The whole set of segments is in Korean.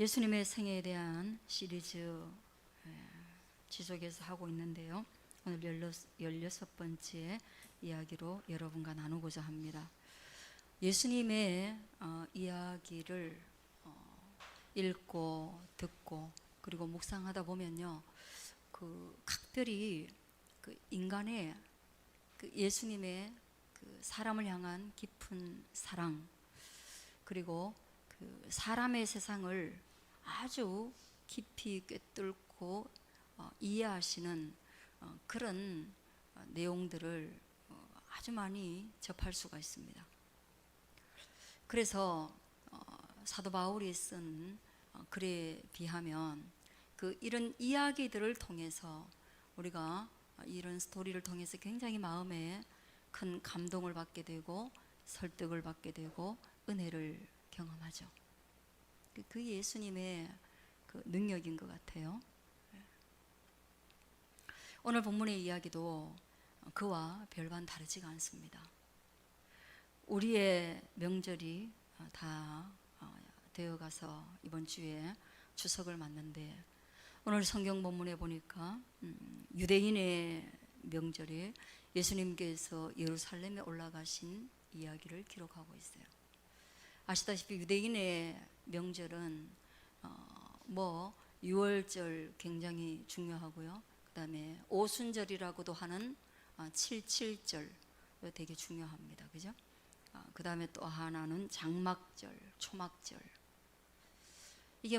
예수님의 생애에 대한 시리즈 지속해서 하고 있는데요. 오늘 16번째 이야기로 여러분과 나누고자 합니다. 예수님의 이야기를 읽고 듣고 그리고 묵상하다 보면요, 각별히 인간의 예수님의 사람을 향한 깊은 사랑, 그리고 사람의 세상을 아주 깊이 꿰뚫고 이해하시는 그런 내용들을 아주 많이 접할 수가 있습니다. 그래서 사도 바울이 쓴 글에 비하면 이런 이야기들을 통해서 우리가 이런 스토리를 통해서 굉장히 마음에 큰 감동을 받게 되고 설득을 받게 되고 은혜를 경험하죠. 그 예수님의 능력인 것 같아요. 오늘 본문의 이야기도 그와 별반 다르지가 않습니다. 우리의 명절이 다 되어가서 이번 주에 추석을 맞는데, 오늘 성경 본문에 보니까 유대인의 명절에 예수님께서 예루살렘에 올라가신 이야기를 기록하고 있어요. 아시다시피 유대인의 명절은 유월절 굉장히 중요하고요. 그 다음에 오순절이라고도 하는 77절 되게 중요합니다. 그죠? 그 다음에 또 하나는 장막절, 초막절. 이게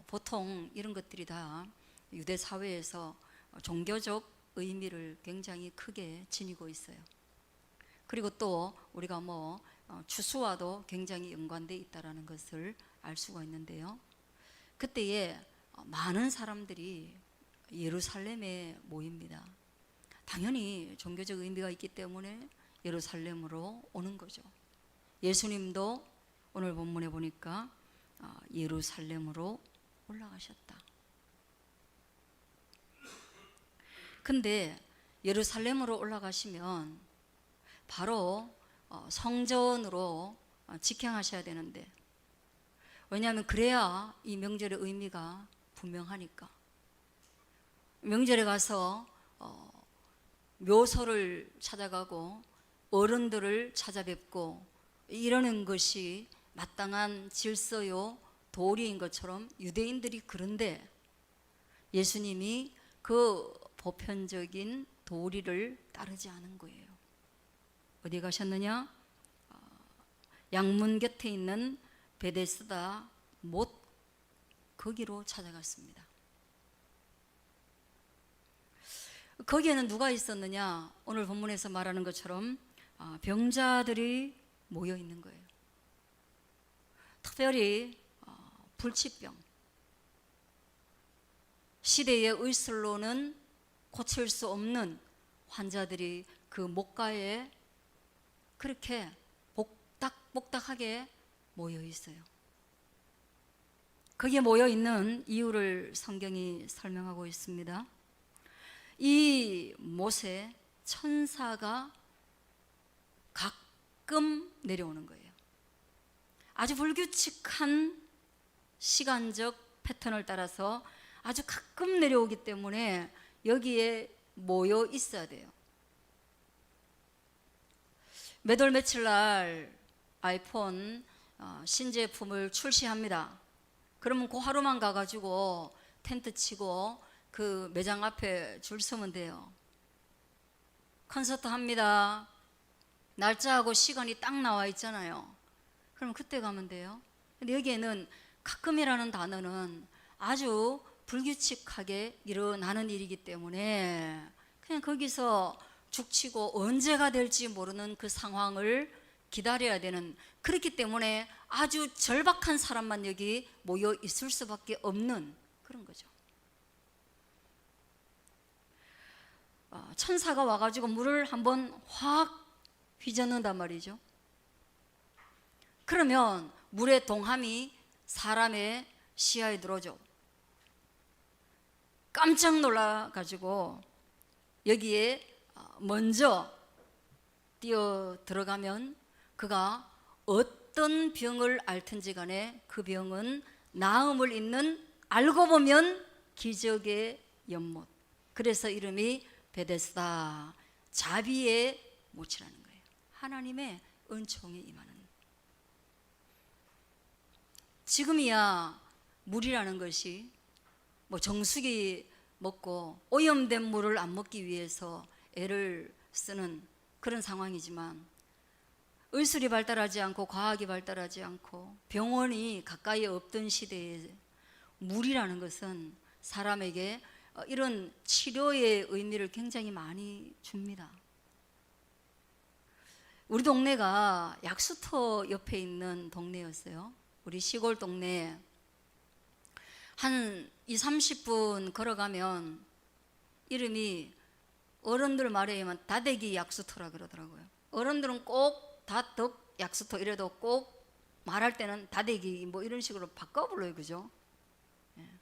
보통 이런 것들이 다 유대 사회에서 종교적 의미를 굉장히 크게 지니고 있어요. 그리고 또 우리가 추수와도 굉장히 연관되어 있다는 것을 알 수가 있는데요. 그때에 많은 사람들이 예루살렘에 모입니다. 당연히 종교적 의미가 있기 때문에 예루살렘으로 오는 거죠. 예수님도 오늘 본문에 보니까 예루살렘으로 올라가셨다. 근데 예루살렘으로 올라가시면 바로 성전으로 직행하셔야 되는데, 왜냐하면 그래야 이 명절의 의미가 분명하니까. 명절에 가서 묘소를 찾아가고 어른들을 찾아뵙고 이러는 것이 마땅한 질서요 도리인 것처럼 유대인들이 그런데, 예수님이 그 보편적인 도리를 따르지 않은 거예요. 어디 가셨느냐? 양문 곁에 있는 베데스다 못, 거기로 찾아갔습니다. 거기에는 누가 있었느냐? 오늘 본문에서 말하는 것처럼 병자들이 모여 있는 거예요. 특별히 불치병, 시대의 의술로는 고칠 수 없는 환자들이 그 목가에 그렇게 복닥복닥하게 모여 있어요. 거기에 모여 있는 이유를 성경이 설명하고 있습니다. 이 못에 천사가 가끔 내려오는 거예요. 아주 불규칙한 시간적 패턴을 따라서 아주 가끔 내려오기 때문에 여기에 모여 있어야 돼요. 몇 월 며칠 날 아이폰 신제품을 출시합니다. 그러면 그 하루만 가가지고 텐트 치고 그 매장 앞에 줄 서면 돼요. 콘서트 합니다. 날짜하고 시간이 딱 나와 있잖아요. 그럼 그때 가면 돼요. 근데 여기에는 가끔이라는 단어는 아주 불규칙하게 일어나는 일이기 때문에 그냥 거기서 죽치고 언제가 될지 모르는 그 상황을 기다려야 되는, 그렇기 때문에 아주 절박한 사람만 여기 모여 있을 수밖에 없는 그런 거죠. 천사가 와가지고 물을 한번 확 휘젓는단 말이죠. 그러면 물의 동함이 사람의 시야에 들어오죠. 깜짝 놀라가지고 여기에 먼저 뛰어 들어가면 그가 어떤 병을 앓든지 간에 그 병은 나음을 잇는 알고 보면 기적의 연못. 그래서 이름이 베데스다, 자비의 못이라는 거예요. 하나님의 은총이 임하는. 지금이야 물이라는 것이 뭐 정수기 먹고 오염된 물을 안 먹기 위해서 애를 쓰는 그런 상황이지만, 의술이 발달하지 않고 과학이 발달하지 않고 병원이 가까이 없던 시대에 물이라는 것은 사람에게 이런 치료의 의미를 굉장히 많이 줍니다. 우리 동네가 약수터 옆에 있는 동네였어요. 우리 시골 동네 한 20-30분 걸어가면 이름이, 어른들 말에 의하면 다대기 약수터라 그러더라고요. 어른들은 꼭 다덕 약수터 이래도 꼭 말할 때는 다대기 뭐 이런 식으로 바꿔 불러요. 그죠?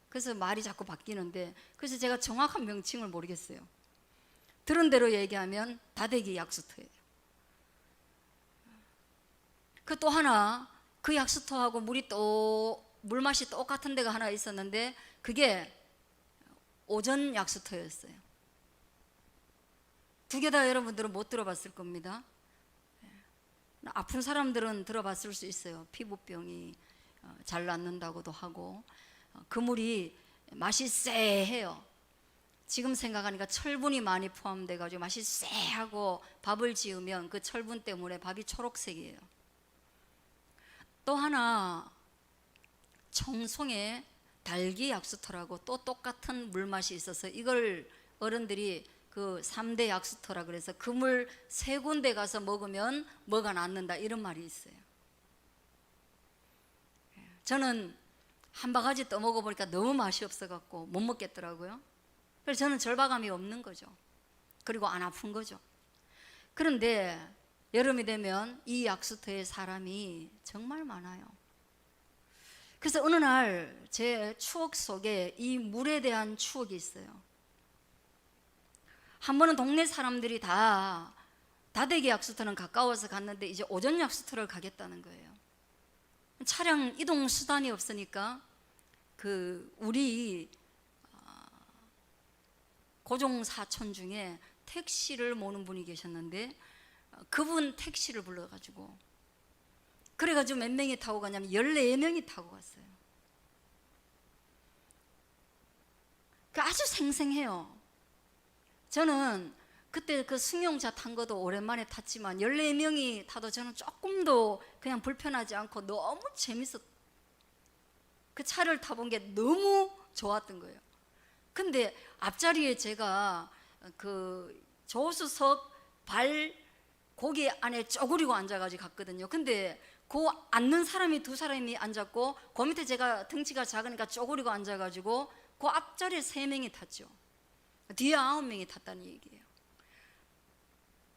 그래서 말이 자꾸 바뀌는데, 그래서 제가 정확한 명칭을 모르겠어요. 들은 대로 얘기하면 다대기 약수터예요. 그 또 하나, 그 약수터하고 물맛이 똑같은 데가 하나 있었는데 그게 오전 약수터였어요. 두 개 다 여러분들은 못 들어봤을 겁니다. 아픈 사람들은 들어봤을 수 있어요. 피부병이 잘 낫는다고도 하고, 그 물이 맛이 쎄해요. 지금 생각하니까 철분이 많이 포함돼 가지고 맛이 쎄하고, 밥을 지으면 그 철분 때문에 밥이 초록색이에요. 또 하나, 청송에 달기 약수터라고 또 똑같은 물맛이 있어서 이걸 어른들이 그 3대 약수터라 그래서 그 물 3군데 가서 먹으면 뭐가 낫는다, 이런 말이 있어요. 저는 한 바가지 떠먹어 보니까 너무 맛이 없어 갖고 못 먹겠더라고요. 그래서 저는 절박함이 없는 거죠. 그리고 안 아픈 거죠. 그런데 여름이 되면 이 약수터에 사람이 정말 많아요. 그래서 어느 날 제 추억 속에 이 물에 대한 추억이 있어요. 한 번은 동네 사람들이 다 다대기 약수터는 가까워서 갔는데 이제 오전 약수터를 가겠다는 거예요. 차량 이동 수단이 없으니까 우리 고종 사촌 중에 택시를 모는 분이 계셨는데, 그분 택시를 불러가지고, 그래가지고 몇 명이 타고 가냐면 14명이 타고 갔어요. 아주 생생해요. 저는 그때 그 승용차 탄 것도 오랜만에 탔지만 14명이 타도 저는 조금도 그냥 불편하지 않고 너무 그 차를 타본 게 너무 좋았던 거예요. 근데 앞자리에 제가 그 조수석 고개 안에 쪼그리고 앉아가지고 갔거든요. 근데 그 앉는 사람이 2사람이 앉았고, 그 밑에 제가 덩치가 작으니까 쪼그리고 앉아가지고 그 앞자리에 3명이 탔죠. 뒤에 9명이 탔다는 얘기예요.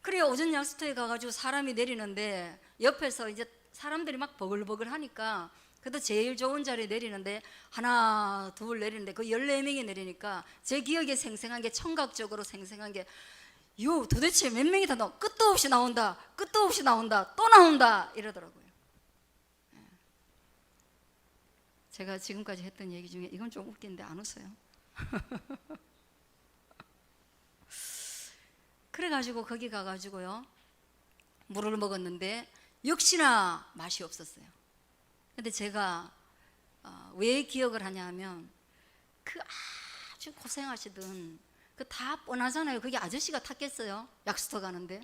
그래 오전 약수터에 가가지고 사람이 내리는데 옆에서 이제 사람들이 막 버글버글 하니까 그래도 제일 좋은 자리에 내리는데 하나 둘 내리는데 그 14명이 내리니까 제 기억에 생생한 게, 청각적으로 생생한 게, 도대체 몇 명이 탔나? 끝도 없이 나온다, 끝도 없이 나온다, 또 나온다, 이러더라고요. 제가 지금까지 했던 얘기 중에 이건 좀 웃긴데 안 웃어요. 그래가지고 거기 가가지고요 물을 먹었는데 역시나 맛이 없었어요. 근데 제가 왜 기억을 하냐 하면, 그 아주 고생하시던 그 다 뻔하잖아요. 그게 아저씨가 탔겠어요? 약수터 가는데.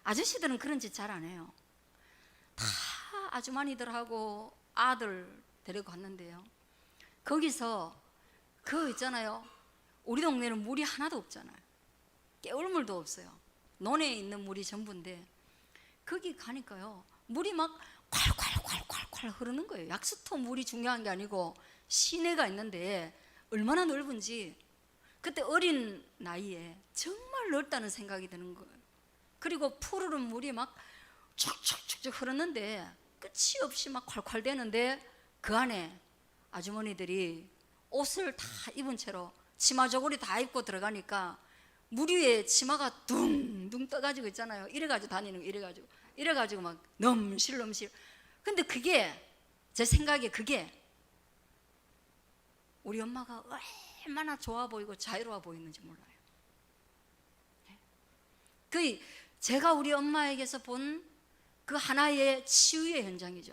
아저씨들은 그런 짓 잘 안 해요. 다 아주머니들하고 아들 데리고 갔는데요, 거기서 그 있잖아요, 우리 동네는 물이 하나도 없잖아요. 깨울물도 없어요. 논에 있는 물이 전부인데 거기 가니까요 물이 막 콸콸콸콸콸 흐르는 거예요. 약수터 물이 중요한 게 아니고 시내가 있는데 얼마나 넓은지 그때 어린 나이에 정말 넓다는 생각이 드는 거예요. 그리고 푸르른 물이 막 촉촉촉촉 흐르는데 끝이 없이 막 콸콸 대는데 그 안에 아주머니들이 옷을 다 입은 채로 치마 저고리 다 입고 들어가니까 물 위에 치마가 둥둥 떠가지고 있잖아요. 이래가지고 다니는 거, 이래가지고 막 넘실넘실. 근데 그게 제 생각에 그게 우리 엄마가 얼마나 좋아 보이고 자유로워 보이는지 몰라요. 그 제가 우리 엄마에게서 본 그 하나의 치유의 현장이죠.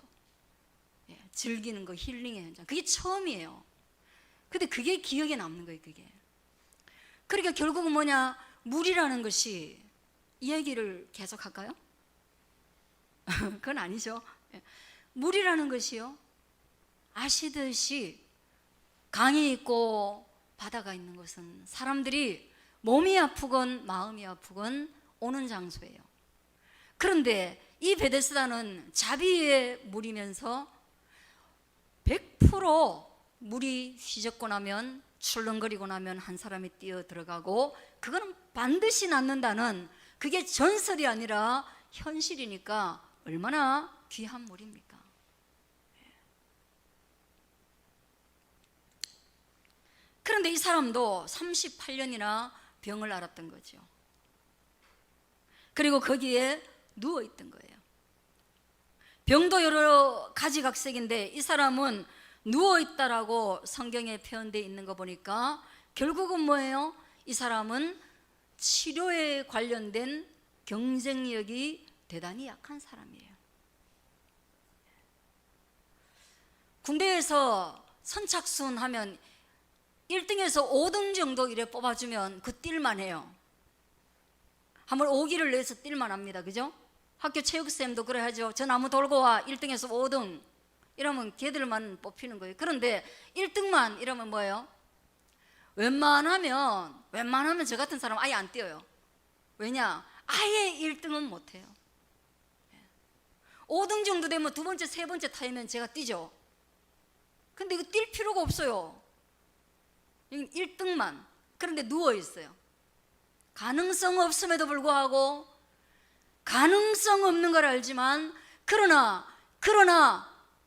즐기는 거, 힐링의 현장. 그게 처음이에요. 근데 그게 기억에 남는 거예요, 그게. 그러니까 결국은 뭐냐, 물이라는 것이, 이 얘기를 계속 할까요? 그건 아니죠. 물이라는 것이요, 아시듯이 강이 있고 바다가 있는 것은 사람들이 몸이 아프건 마음이 아프건 오는 장소예요. 그런데 이 베데스다는 자비의 물이면서 100% 물이 휘젓고 나면, 출렁거리고 나면 한 사람이 뛰어 들어가고, 그거는 반드시 낫는다는, 그게 전설이 아니라 현실이니까 얼마나 귀한 물입니까? 그런데 이 사람도 38년이나 병을 앓았던 거죠. 그리고 거기에 누워 있던 거예요. 병도 여러 가지 각색인데 이 사람은 누워 있다라고 성경에 표현되어 있는 거 보니까 결국은 뭐예요? 이 사람은 치료에 관련된 경쟁력이 대단히 약한 사람이에요. 군대에서 선착순 하면 1등에서 5등 정도 이래 뽑아주면 그 뛸만 해요. 한번 5기를 내서 뛸만 합니다. 그죠? 학교 체육쌤도 그래 하죠. 저 나무 돌고 와, 1등에서 5등 이러면 걔들만 뽑히는 거예요. 그런데 1등만 이러면 뭐예요? 웬만하면 저 같은 사람 아예 안 뛰어요. 왜냐? 아예 1등은 못해요. 5등 정도 되면 두 번째, 세 번째 타이면 제가 뛰죠. 근데 이거 뛸 필요가 없어요. 1등만. 그런데 누워있어요. 가능성 없음에도 불구하고, 가능성 없는 걸 알지만, 그러나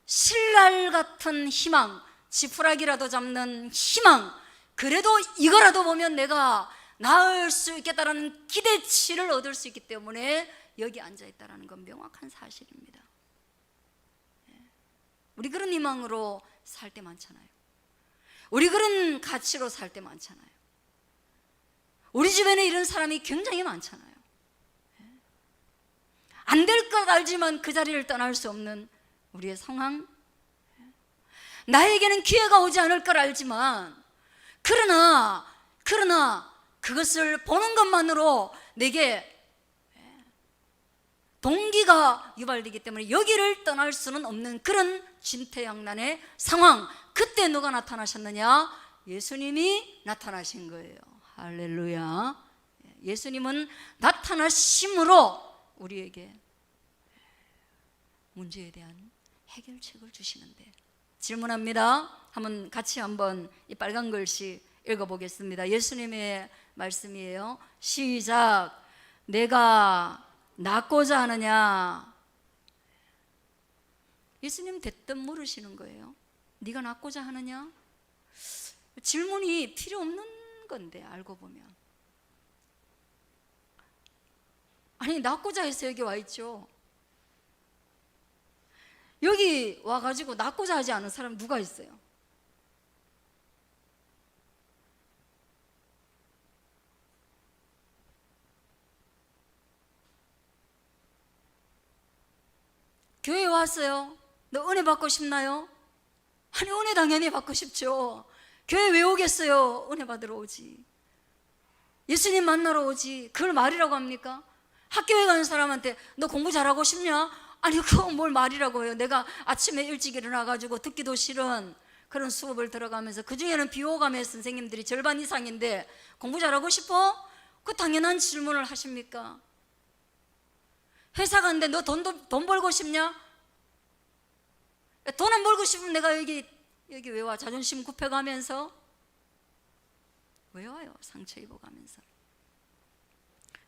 신랄 같은 희망, 지푸라기라도 잡는 희망, 그래도 이거라도 보면 내가 나을 수 있겠다라는 기대치를 얻을 수 있기 때문에 여기 앉아있다는 건 명확한 사실입니다. 우리 그런 희망으로 살 때 많잖아요. 우리 그런 가치로 살 때 많잖아요. 우리 주변에 이런 사람이 굉장히 많잖아요. 안 될 것 알지만 그 자리를 떠날 수 없는 우리의 상황, 나에게는 기회가 오지 않을 걸 알지만 그러나 그것을 보는 것만으로 내게 동기가 유발되기 때문에 여기를 떠날 수는 없는 그런 진퇴양난의 상황. 그때 누가 나타나셨느냐? 예수님이 나타나신 거예요. 할렐루야. 예수님은 나타나심으로 우리에게 문제에 대한 해결책을 주시는데, 질문합니다. 같이 한번 이 빨간 글씨 읽어보겠습니다. 예수님의 말씀이에요. 시작. 내가 낫고자 하느냐? 예수님 대뜸 물으시는 거예요. 네가 낫고자 하느냐? 질문이 필요 없는 건데 알고 보면. 아니, 낫고자 해서 여기 와 있죠. 여기 와가지고 낫고자 하지 않은 사람 누가 있어요? 교회 왔어요. 너 은혜 받고 싶나요? 아니, 은혜 당연히 받고 싶죠. 교회 왜 오겠어요? 은혜 받으러 오지. 예수님 만나러 오지. 그걸 말이라고 합니까? 학교에 가는 사람한테 너 공부 잘하고 싶냐? 아니, 그건 뭘 말이라고 해요. 내가 아침에 일찍 일어나가지고 듣기도 싫은 그런 수업을 들어가면서, 그 중에는 비호감의 선생님들이 절반 이상인데 공부 잘하고 싶어? 그 당연한 질문을 하십니까? 회사 가는데 너 돈 벌고 싶냐? 돈 안 벌고 싶으면 내가 여기 왜 와? 자존심 굽혀가면서 왜 와요? 상처 입어가면서.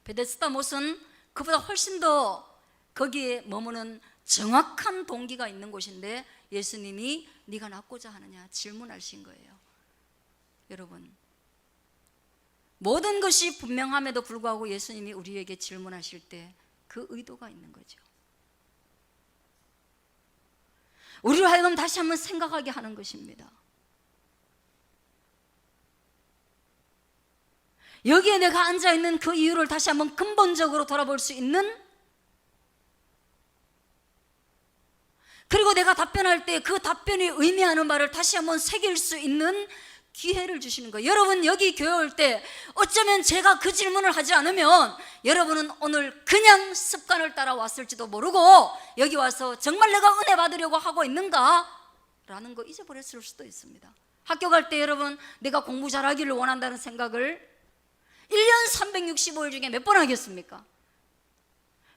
베데스다 못은 그보다 훨씬 더 거기에 머무는 정확한 동기가 있는 곳인데 예수님이 네가 낫고자 하느냐 질문하신 거예요. 여러분, 모든 것이 분명함에도 불구하고 예수님이 우리에게 질문하실 때 그 의도가 있는 거죠. 우리로 하여금 다시 한번 생각하게 하는 것입니다. 여기에 내가 앉아있는 그 이유를 다시 한번 근본적으로 돌아볼 수 있는, 그리고 내가 답변할 때 그 답변이 의미하는 말을 다시 한번 새길 수 있는 기회를 주시는 거예요. 여러분 여기 교회 올 때 어쩌면 제가 그 질문을 하지 않으면 여러분은 오늘 그냥 습관을 따라 왔을지도 모르고 여기 와서 정말 내가 은혜 받으려고 하고 있는가? 라는 거 잊어버렸을 수도 있습니다. 학교 갈 때 여러분 내가 공부 잘하기를 원한다는 생각을 1년 365일 중에 몇 번 하겠습니까?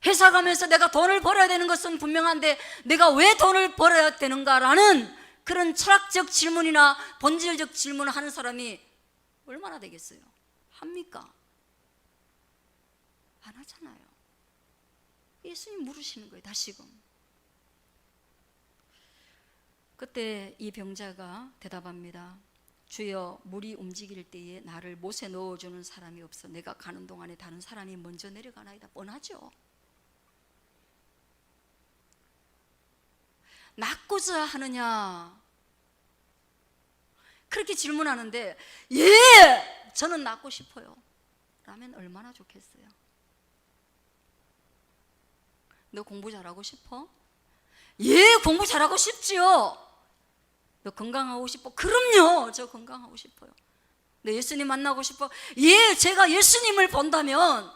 회사 가면서 내가 돈을 벌어야 되는 것은 분명한데 내가 왜 돈을 벌어야 되는가라는 그런 철학적 질문이나 본질적 질문을 하는 사람이 얼마나 되겠어요? 합니까? 안 하잖아요. 예수님 물으시는 거예요, 다시금. 그때 이 병자가 대답합니다. 주여, 물이 움직일 때에 나를 못에 넣어주는 사람이 없어 내가 가는 동안에 다른 사람이 먼저 내려가나이다. 뻔하죠. 낫고자 하느냐? 그렇게 질문하는데 예! 저는 낫고 싶어요 라면 얼마나 좋겠어요. 너 공부 잘하고 싶어? 예, 공부 잘하고 싶지요. 너 건강하고 싶어? 그럼요, 저 건강하고 싶어요. 너 예수님 만나고 싶어? 예, 제가 예수님을 본다면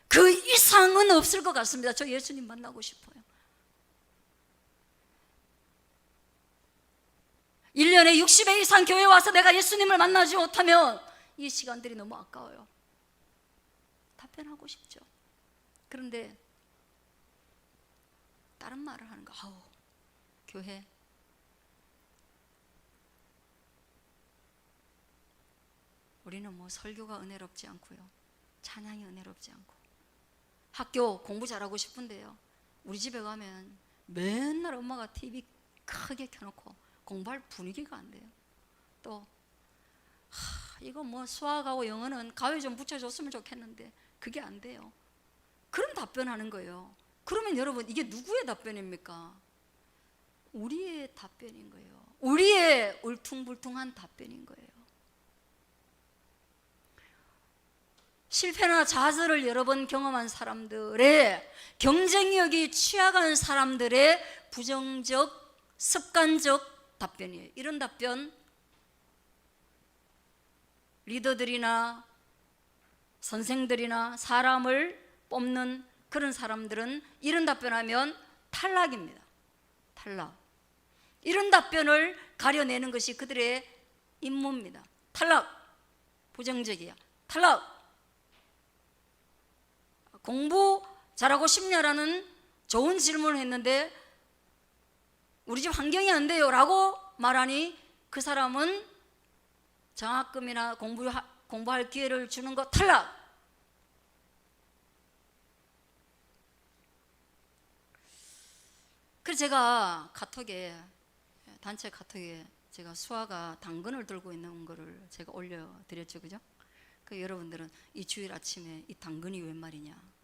그 이상은 없을 것 같습니다. 저 예수님 만나고 싶어요. 1년에 60회 이상 교회 와서 내가 예수님을 만나지 못하면 이 시간들이 너무 아까워요. 답변하고 싶죠. 그런데 다른 말을 하는 거. 아우, 교회 우리는 뭐 설교가 은혜롭지 않고요, 찬양이 은혜롭지 않고, 학교 공부 잘하고 싶은데요, 우리 집에 가면 맨날 엄마가 TV 크게 켜놓고 공부할 분위기가 안 돼요. 또 이거 뭐 수학하고 영어는 가위 좀 붙여줬으면 좋겠는데 그게 안 돼요. 그런 답변하는 거예요. 그러면 여러분 이게 누구의 답변입니까? 우리의 답변인 거예요. 우리의 울퉁불퉁한 답변인 거예요. 실패나 좌절을 여러 번 경험한 사람들의, 경쟁력이 취약한 사람들의 부정적, 습관적 답변이에요. 이런 답변 리더들이나 선생들이나 사람을 뽑는 그런 사람들은 이런 답변하면 탈락입니다. 탈락. 이런 답변을 가려내는 것이 그들의 임무입니다. 탈락. 부정적이야. 탈락. 공부 잘하고 싶냐라는 좋은 질문을 했는데 우리 집 환경이 안 돼요 라고 말하니 그 사람은 장학금이나 공부할 기회를 주는 거 탈락. 그래서 제가 단체 카톡에 제가 수아가 당근을 들고 있는 거를 제가 올려드렸죠, 그죠? 그 여러분들은 이 주일 아침에 이 당근이 웬 말이냐?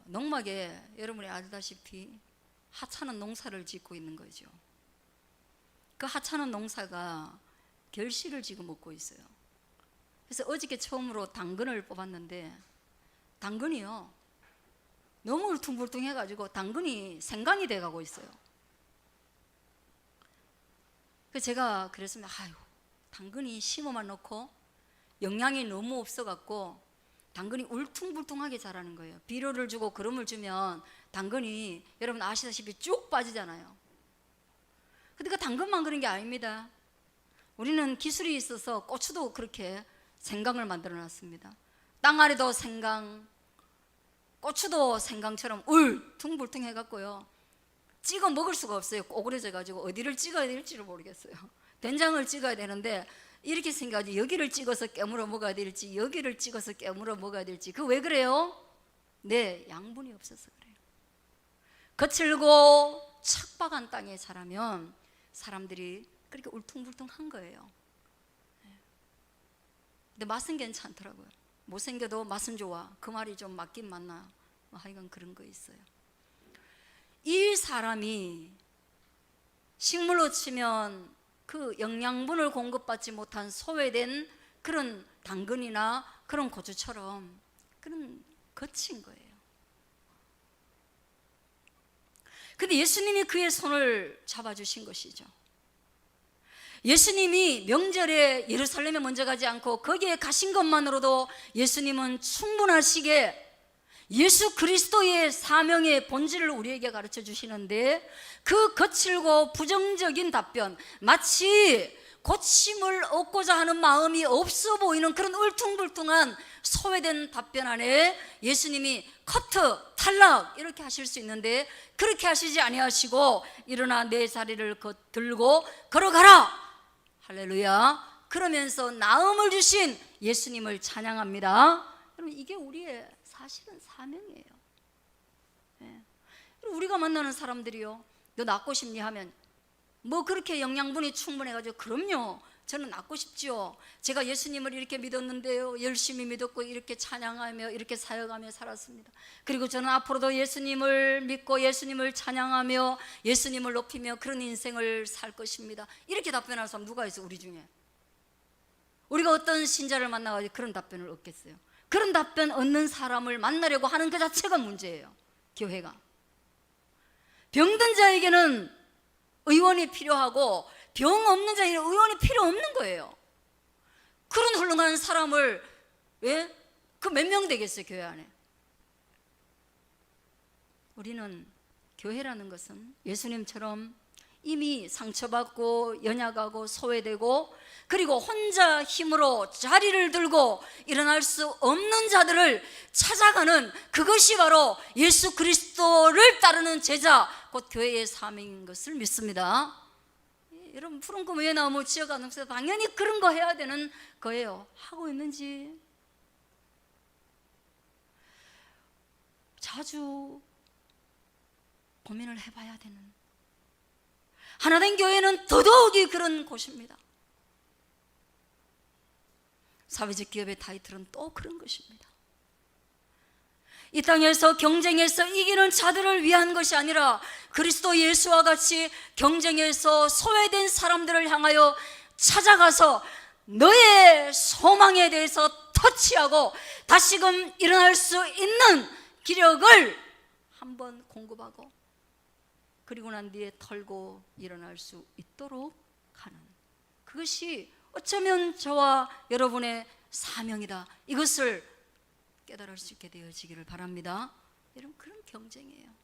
농막에 여러분이 알다시피 하찮은 농사를 짓고 있는 거죠. 그 하찮은 농사가 결실을 지금 먹고 있어요. 그래서 어저께 처음으로 당근을 뽑았는데 당근이요, 너무 울퉁불퉁해가지고 당근이 생강이 돼가고 있어요. 그래서 제가 그랬습니다. 아유, 당근이 심어만 놓고 영양이 너무 없어갖고 당근이 울퉁불퉁하게 자라는 거예요. 비료를 주고 거름을 주면 당근이 여러분 아시다시피 쭉 빠지잖아요. 근데 그 당근만 그런 게 아닙니다. 우리는 기술이 있어서 고추도 그렇게 생강을 만들어 놨습니다. 땅 아래도 생강, 고추도 생강처럼 울퉁불퉁 해갖고요, 찍어 먹을 수가 없어요. 오그려져 가지고 어디를 찍어야 될지를 모르겠어요. 된장을 찍어야 되는데 이렇게 생겨가지고 여기를 찍어서 깨물어 먹어야 될지 여기를 찍어서 깨물어 먹어야 될지. 그 왜 그래요? 네, 양분이 없어서 그래요. 거칠고 척박한 땅에 자라면 사람들이 그렇게 울퉁불퉁한 거예요. 근데 맛은 괜찮더라고요. 못생겨도 맛은 좋아. 그 말이 좀 맞긴 맞나? 하여간 그런 거 있어요. 이 사람이 식물로 치면 그 영양분을 공급받지 못한 소외된 그런 당근이나 그런 고추처럼 그런 거친 거예요. 근데 예수님이 그의 손을 잡아주신 것이죠. 예수님이 명절에 예루살렘에 먼저 가지 않고 거기에 가신 것만으로도 예수님은 충분하시게 예수 그리스도의 사명의 본질을 우리에게 가르쳐 주시는데, 그 거칠고 부정적인 답변, 마치 고침을 얻고자 하는 마음이 없어 보이는 그런 울퉁불퉁한 소외된 답변 안에 예수님이 커트, 탈락 이렇게 하실 수 있는데, 그렇게 하시지 아니하시고 일어나 내 자리를 들고 걸어가라, 할렐루야, 그러면서 나음을 주신 예수님을 찬양합니다. 여러분, 이게 우리의 사실은 사명이에요. 네. 우리가 만나는 사람들이요, 너 낫고 싶니 하면 뭐 그렇게 영양분이 충분해가지고 그럼요, 저는 낫고 싶지요. 제가 예수님을 이렇게 믿었는데요, 열심히 믿었고 이렇게 찬양하며 이렇게 사역하며 살았습니다. 그리고 저는 앞으로도 예수님을 믿고 예수님을 찬양하며 예수님을 높이며 그런 인생을 살 것입니다. 이렇게 답변하는 사람 누가 있어? 우리 중에. 우리가 어떤 신자를 만나가지고 그런 답변을 얻겠어요? 그런 답변 얻는 사람을 만나려고 하는 그 자체가 문제예요. 교회가. 병든 자에게는 의원이 필요하고 병 없는 자에게는 의원이 필요 없는 거예요. 그런 훌륭한 사람을 왜? 그 몇 명 되겠어요, 교회 안에? 우리는 교회라는 것은 예수님처럼 이미 상처받고 연약하고 소외되고 그리고 혼자 힘으로 자리를 들고 일어날 수 없는 자들을 찾아가는, 그것이 바로 예수 그리스도를 따르는 제자, 곧 교회의 사명인 것을 믿습니다. 여러분, 푸른 꿈 위에 나무 지어가면서 당연히 그런 거 해야 되는 거예요. 하고 있는지 자주 고민을 해봐야 되는, 하나된 교회는 더더욱이 그런 곳입니다. 사회적 기업의 타이틀은 또 그런 것입니다. 이 땅에서 경쟁에서 이기는 자들을 위한 것이 아니라 그리스도 예수와 같이 경쟁에서 소외된 사람들을 향하여 찾아가서 너의 소망에 대해서 터치하고 다시금 일어날 수 있는 기력을 한번 공급하고 그리고 난 뒤에 털고 일어날 수 있도록 하는, 그것이 어쩌면 저와 여러분의 사명이다, 이것을 깨달을 수 있게 되어지기를 바랍니다. 여러분, 그런 경쟁이에요.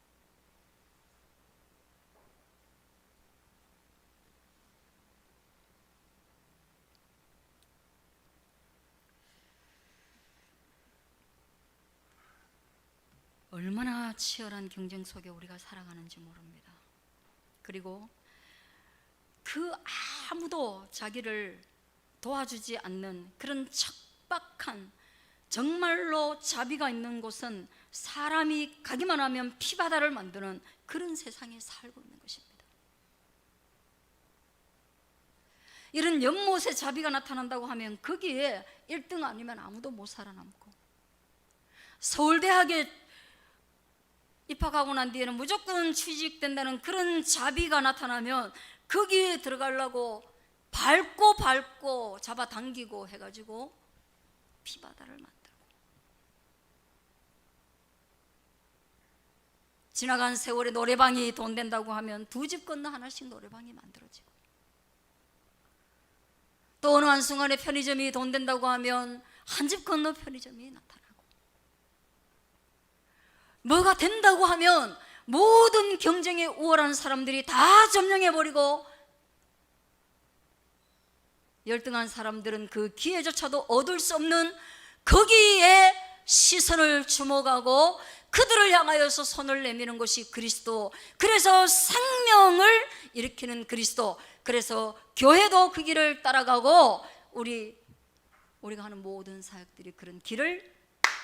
얼마나 치열한 경쟁 속에 우리가 살아가는지 모릅니다. 그리고 그 아무도 자기를 도와주지 않는 그런 척박한, 정말로 자비가 있는 곳은 사람이 가기만 하면 피바다를 만드는 그런 세상에 살고 있는 것입니다. 이런 연못에 자비가 나타난다고 하면 거기에 1등 아니면 아무도 못 살아남고, 서울대학에 입학하고 난 뒤에는 무조건 취직된다는 그런 자비가 나타나면 거기에 들어가려고 밟고 잡아당기고 해가지고 피바다를 만들고, 지나간 세월에 노래방이 돈 된다고 하면 두 집 건너 하나씩 노래방이 만들어지고, 또 어느 한순간에 편의점이 돈 된다고 하면 한 집 건너 편의점이 나타나고, 뭐가 된다고 하면 모든 경쟁에 우월한 사람들이 다 점령해버리고, 열등한 사람들은 그 기회조차도 얻을 수 없는 거기에 시선을 주목하고 그들을 향하여서 손을 내미는 것이 그리스도, 그래서 생명을 일으키는 그리스도, 그래서 교회도 그 길을 따라가고 우리가 하는 모든 사역들이 그런 길을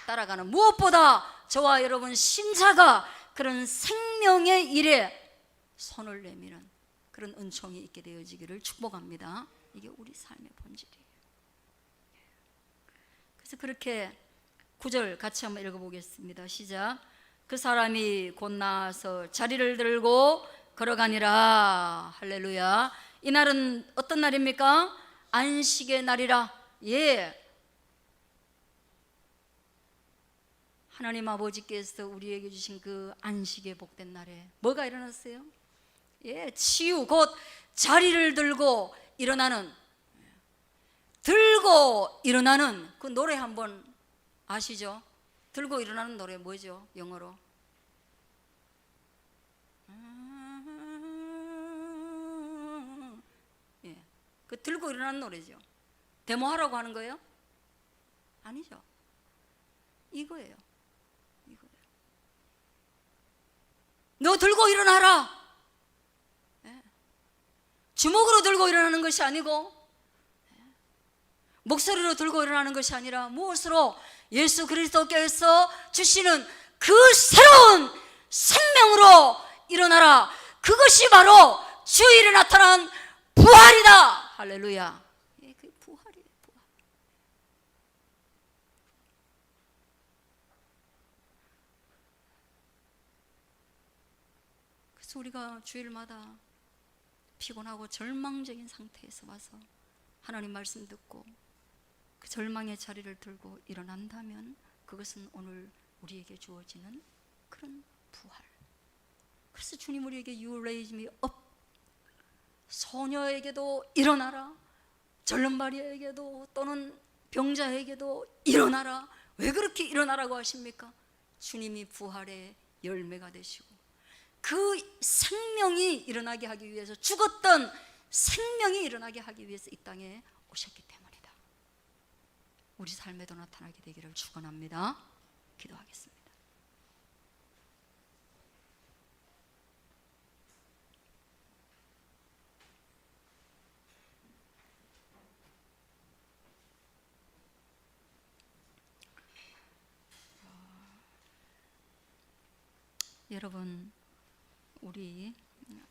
따라가는, 무엇보다 저와 여러분 신자가 그런 생명의 일에 손을 내미는 그런 은총이 있게 되어지기를 축복합니다. 이게 우리 삶의 본질이에요. 그래서 그렇게 9절 같이 한번 읽어보겠습니다. 시작. 그 사람이 곧 나아서 자리를 들고 걸어가니라. 할렐루야. 이 날은 어떤 날입니까? 안식의 날이라. 예, 하나님 아버지께서 우리에게 주신 그 안식의 복된 날에 뭐가 일어났어요? 예, 치유, 곧 자리를 들고 일어나는, 들고 일어나는 그 노래 한번 아시죠? 들고 일어나는 노래 뭐죠? 영어로 예, 그 들고 일어나는 노래죠. 데모하라고 하는 거예요? 아니죠. 이거예요. 너 들고 일어나라. 주먹으로 들고 일어나는 것이 아니고, 목소리로 들고 일어나는 것이 아니라 무엇으로? 예수 그리스도께서 주시는 그 새로운 생명으로 일어나라. 그것이 바로 주일에 나타난 부활이다. 할렐루야. 예, 그게 부활이에요. 부활. 그래서 우리가 주일마다 피곤하고 절망적인 상태에서 와서 하나님 말씀 듣고 그 절망의 자리를 들고 일어난다면 그것은 오늘 우리에게 주어지는 그런 부활. 그래서 주님 우리에게 You raise me up. 소녀에게도 일어나라, 절름발이에게도 또는 병자에게도 일어나라. 왜 그렇게 일어나라고 하십니까? 주님이 부활의 열매가 되시고 그 생명이 일어나게 하기 위해서, 죽었던 생명이 일어나게 하기 위해서 이 땅에 오셨기 때문이다. 우리 삶에도 나타나게 되기를 축원합니다. 기도하겠습니다. 여러분, 우리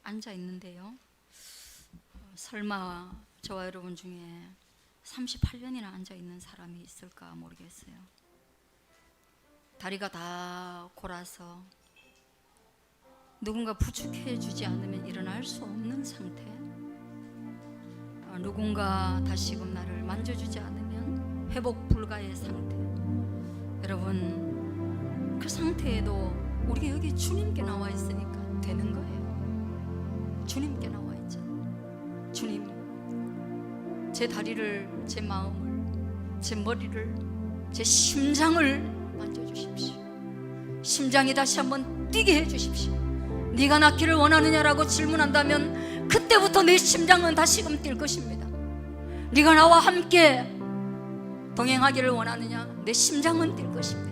앉아 있는데요, 설마 저와 여러분 중에 38년이나 앉아 있는 사람이 있을까 모르겠어요. 다리가 다 골아서 누군가 부축해 주지 않으면 일어날 수 없는 상태, 누군가 다시금 나를 만져주지 않으면 회복 불가의 상태. 여러분, 그 상태에도 우리가 여기 주님께 나와 있으니까 되는 거예요. 주님께 나와 있잖아요. 주님, 제 다리를, 제 마음을, 제 머리를, 제 심장을 만져주십시오. 심장이 다시 한번 뛰게 해주십시오. 네가 낫기를 원하느냐라고 질문한다면 그때부터 내 심장은 다시금 뛸 것입니다. 네가 나와 함께 동행하기를 원하느냐, 내 심장은 뛸 것입니다.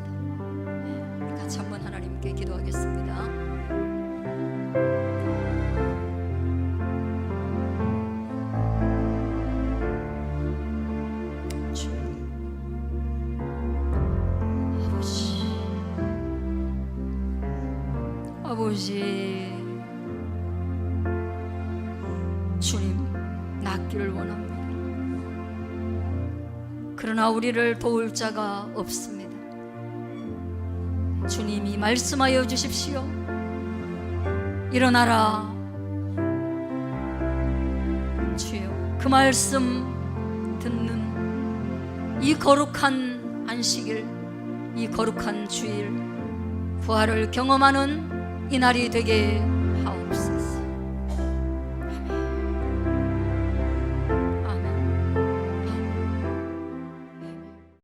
우리 같이 한번 하나님께 기도하겠습니다. 아버지, 주님, 낫기를 원합니다. 그러나 우리를 도울 자가 없습니다. 주님이 말씀하여 주십시오. 일어나라. 주여, 그 말씀 듣는 이 거룩한 안식일, 이 거룩한 주일, 부활을 경험하는 이 날이 되게